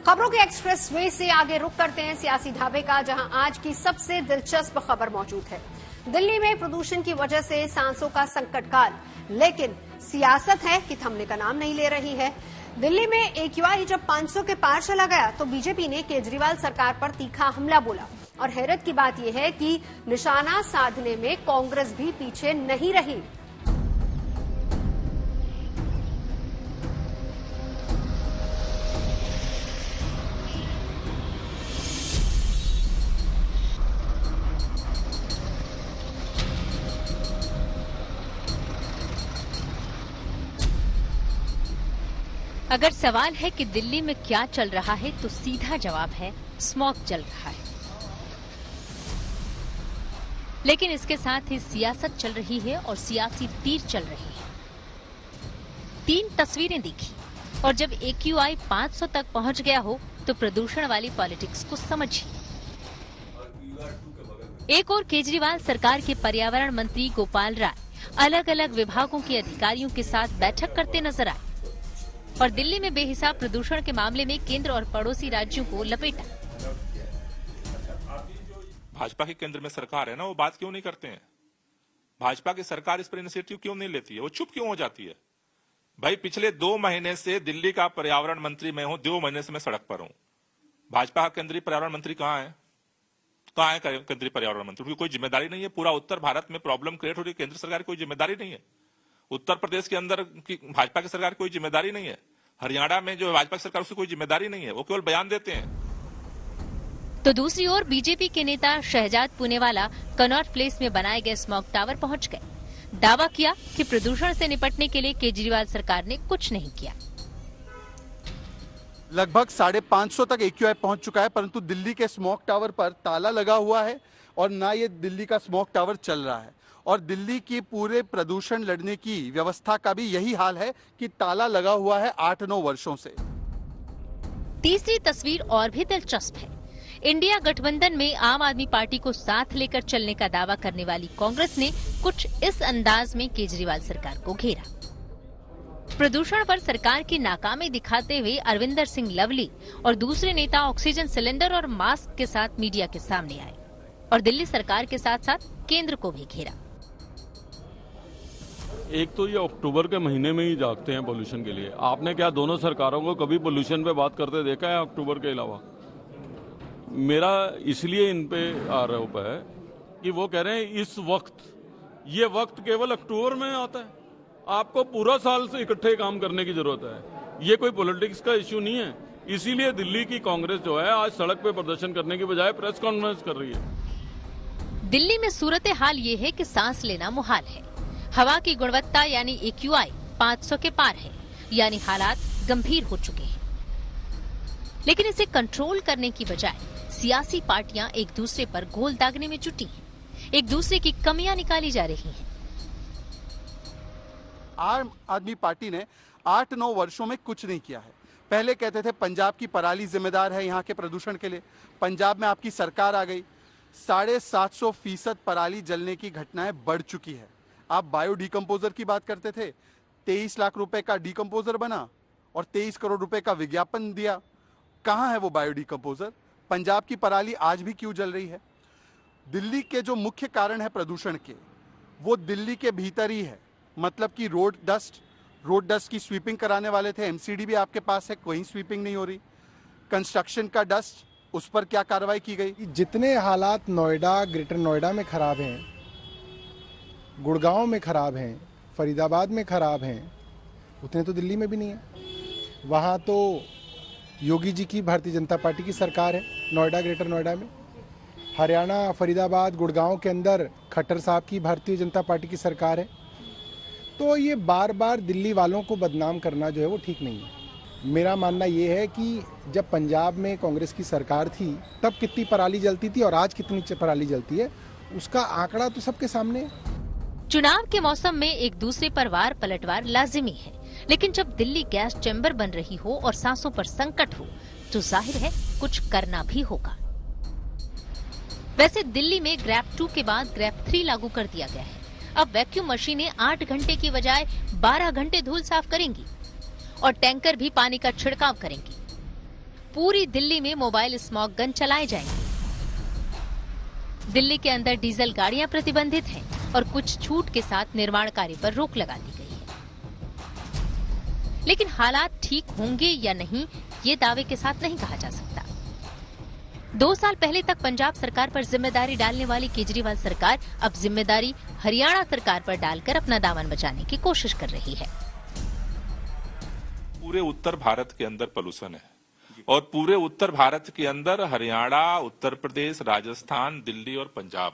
खबरों के express way से आगे रुख करते हैं सियासी ढाबे का, जहां आज की सबसे दिलचस्प खबर मौजूद है। दिल्ली में प्रदूषण की वजह से सांसों का संकट काल, लेकिन सियासत है कि थमने का नाम नहीं ले रही है। दिल्ली में AQI जब 500 के पार चला गया तो बीजेपी ने केजरीवाल सरकार पर तीखा हमला बोला। और हैरत की बात यह है कि निशाना साधने में कांग्रेस भी पीछे नहीं रही। अगर सवाल है कि दिल्ली में क्या चल रहा है तो सीधा जवाब है स्मॉग चल रहा है। लेकिन इसके साथ ही सियासत चल रही है और सियासी तीर चल रहे हैं। 3 तस्वीरें दिखी और जब AQI 500 तक पहुंच गया हो तो प्रदूषण वाली पॉलिटिक्स को समझिए। एक और केजरीवाल सरकार के पर्यावरण मंत्री गोपाल राय अलग अलग विभागों के अधिकारियों के साथ बैठक करते नजर आए और दिल्ली में बेहिसाब प्रदूषण के मामले में केंद्र और पड़ोसी राज्यों को लपेटा। भाजपा के केंद्र में सरकार है ना, वो बात क्यों नहीं करते हैं? भाजपा की सरकार इस पर इनिशिएटिव क्यों नहीं लेती है? वो चुप क्यों हो जाती है? भाई पिछले 2 महीने से दिल्ली का पर्यावरण मंत्री मैं हूं, 2 महीने से मैं सड़क पर हूं। भाजपा का केंद्रीय पर्यावरण मंत्री कहां है? कहां है केंद्रीय पर्यावरण मंत्री? उनकी कोई जिम्मेदारी नहीं है। पूरा उत्तर भारत में प्रॉब्लम क्रिएट हो रही है, केंद्र सरकार की कोई जिम्मेदारी नहीं है। उत्तर प्रदेश के अंदर की भाजपा की सरकार की कोई जिम्मेदारी नहीं है। हरियाणा में जो भाजपा की सरकार उसकी कोई जिम्मेदारी नहीं है, वो केवल बयान देते हैं। तो दूसरी ओर बीजेपी के नेता शहजाद पूनेवाला कनॉट प्लेस में बनाए गए स्मॉग टावर पहुंच गए। दावा किया कि प्रदूषण से निपटने के लिए केजरीवाल सरकार ने कुछ नहीं किया। लगभग 550 तक AQI पहुंच चुका है, परंतु दिल्ली के स्मॉग टावर पर ताला लगा हुआ है और ना ये दिल्ली का स्मॉग टावर चल रहा है। और दिल्ली की पूरे प्रदूषण लड़ने की व्यवस्था का भी यही हाल है कि ताला लगा हुआ है 8-9 वर्षों से। तीसरी तस्वीर और भी दिलचस्प है। इंडिया गठबंधन में आम आदमी पार्टी को साथ लेकर चलने का दावा करने वाली कांग्रेस ने कुछ इस अंदाज में केजरीवाल सरकार को घेरा। प्रदूषण पर सरकार की नाकामी दिखाते हुए अरविंदर सिंह लवली और दूसरे नेता ऑक्सीजन सिलेंडर और मास्क के साथ मीडिया के सामने आए और दिल्ली सरकार के साथ साथ केंद्र को भी घेरा। एक तो ये अक्टूबर के महीने में ही जागते हैं पोल्यूशन के लिए। आपने क्या दोनों सरकारों को कभी पोल्यूशन पे बात करते देखा है अक्टूबर के अलावा? मेरा इसलिए इन पे आरोप है कि वो कह रहे हैं इस वक्त, ये वक्त केवल अक्टूबर में आता है। आपको पूरा साल से इकट्ठे काम करने की जरूरत है। ये कोई पॉलिटिक्स का इश्यू नहीं है। इसीलिए दिल्ली की कांग्रेस जो है आज सड़क पे प्रदर्शन करने की बजाय प्रेस कॉन्फ्रेंस कर रही है। दिल्ली में सूरत हाल ये है कि सांस लेना मुहाल है। हवा की गुणवत्ता यानी AQI 500 के पार है, यानी हालात गंभीर हो चुके हैं। लेकिन इसे कंट्रोल करने की बजाय सियासी पार्टियां एक दूसरे पर गोल दागने में जुटी हैं। एक दूसरे की कमियां निकाली जा रही हैं। आम आदमी पार्टी ने 8-9 वर्षों में कुछ नहीं किया है। पहले कहते थे पंजाब की पराली जिम्मेदार है यहाँ के प्रदूषण के लिए। पंजाब में आपकी सरकार आ गई, 750% पराली जलने की घटनाएं बढ़ चुकी है। आप बायो डिकम्पोजर की बात करते थे, 23 लाख रुपए का डिकम्पोजर बना और 23 करोड़ रुपए का विज्ञापन दिया। कहां है वो बायो डिकम्पोजर? पंजाब की पराली आज भी क्यों जल रही है? दिल्ली के जो मुख्य कारण है प्रदूषण के, वो दिल्ली के भीतर ही है। मतलब कि रोड डस्ट की स्वीपिंग कराने वाले थे, MCD भी आपके पास है, कोई स्वीपिंग नहीं हो रही। कंस्ट्रक्शन का डस्ट, उस पर क्या कार्रवाई की गई? जितने हालात नोएडा, ग्रेटर नोएडा में खराब हैं, गुड़गांव में खराब हैं, फरीदाबाद में खराब हैं, उतने तो दिल्ली में भी नहीं है। वहाँ तो योगी जी की भारतीय जनता पार्टी की सरकार है नोएडा, ग्रेटर नोएडा में। हरियाणा, फरीदाबाद, गुड़गांव के अंदर खट्टर साहब की भारतीय जनता पार्टी की सरकार है। तो ये बार बार दिल्ली वालों को बदनाम करना जो है वो ठीक नहीं है। मेरा मानना ये है कि जब पंजाब में कांग्रेस की सरकार थी तब कितनी पराली जलती थी और आज कितनी पराली जलती है, उसका आंकड़ा तो सबके सामने है। चुनाव के मौसम में एक दूसरे पर वार पलटवार लाजिमी है, लेकिन जब दिल्ली गैस चैम्बर बन रही हो और सांसों पर संकट हो तो जाहिर है कुछ करना भी होगा। वैसे दिल्ली में ग्रैप 2 के बाद ग्रैप 3 लागू कर दिया गया है। अब वैक्यूम मशीनें 8 घंटे की बजाय 12 घंटे धूल साफ करेंगी और टैंकर भी पानी का छिड़काव करेंगी। पूरी दिल्ली में मोबाइल स्मॉग गन चलाए जाएंगे। दिल्ली के अंदर डीजल गाड़ियां प्रतिबंधित हैं और कुछ छूट के साथ निर्माण कार्य पर रोक लगा दी गई है। लेकिन हालात ठीक होंगे या नहीं, ये दावे के साथ नहीं कहा जा सकता। 2 साल पहले तक पंजाब सरकार पर जिम्मेदारी डालने वाली केजरीवाल सरकार अब जिम्मेदारी हरियाणा सरकार पर डालकर अपना दामन बचाने की कोशिश कर रही है। पूरे उत्तर भारत के अंदर पॉल्यूशन है और पूरे उत्तर भारत के अंदर हरियाणा, उत्तर प्रदेश, राजस्थान, दिल्ली और पंजाब,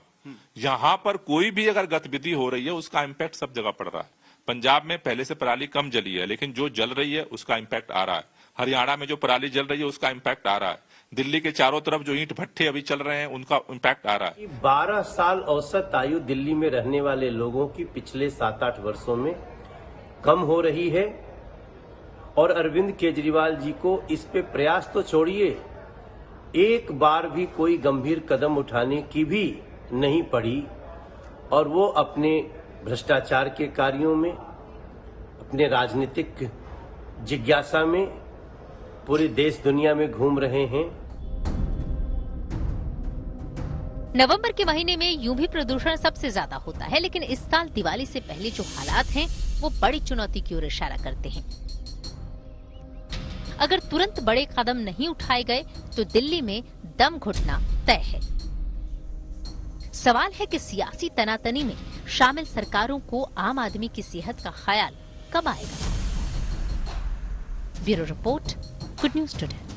यहां पर कोई भी अगर गतिविधि हो रही है उसका इम्पैक्ट सब जगह पड़ रहा है। पंजाब में पहले से पराली कम जली है, लेकिन जो जल रही है उसका इम्पैक्ट आ रहा है। हरियाणा में जो पराली जल रही है उसका इम्पैक्ट आ रहा है। दिल्ली के चारों तरफ जो ईंट भट्ठे अभी चल रहे हैं उनका इम्पैक्ट आ रहा है। 12 साल औसत आयु दिल्ली में रहने वाले लोगों की पिछले 7-8 वर्षों में कम हो रही है और अरविंद केजरीवाल जी को इस पे प्रयास तो छोड़िए, एक बार भी कोई गंभीर कदम उठाने की भी नहीं पड़ी और वो अपने भ्रष्टाचार के कार्यों में, अपने राजनीतिक जिज्ञासा में पूरे देश दुनिया में घूम रहे हैं। नवंबर के महीने में यूं भी प्रदूषण सबसे ज्यादा होता है, लेकिन इस साल दिवाली से पहले जो हालात हैं वो बड़ी चुनौती की ओर इशारा करते हैं। अगर तुरंत बड़े कदम नहीं उठाए गए तो दिल्ली में दम घुटना तय है। सवाल है कि सियासी तनातनी में शामिल सरकारों को आम आदमी की सेहत का ख्याल कब आएगा। Bureau report, good news today.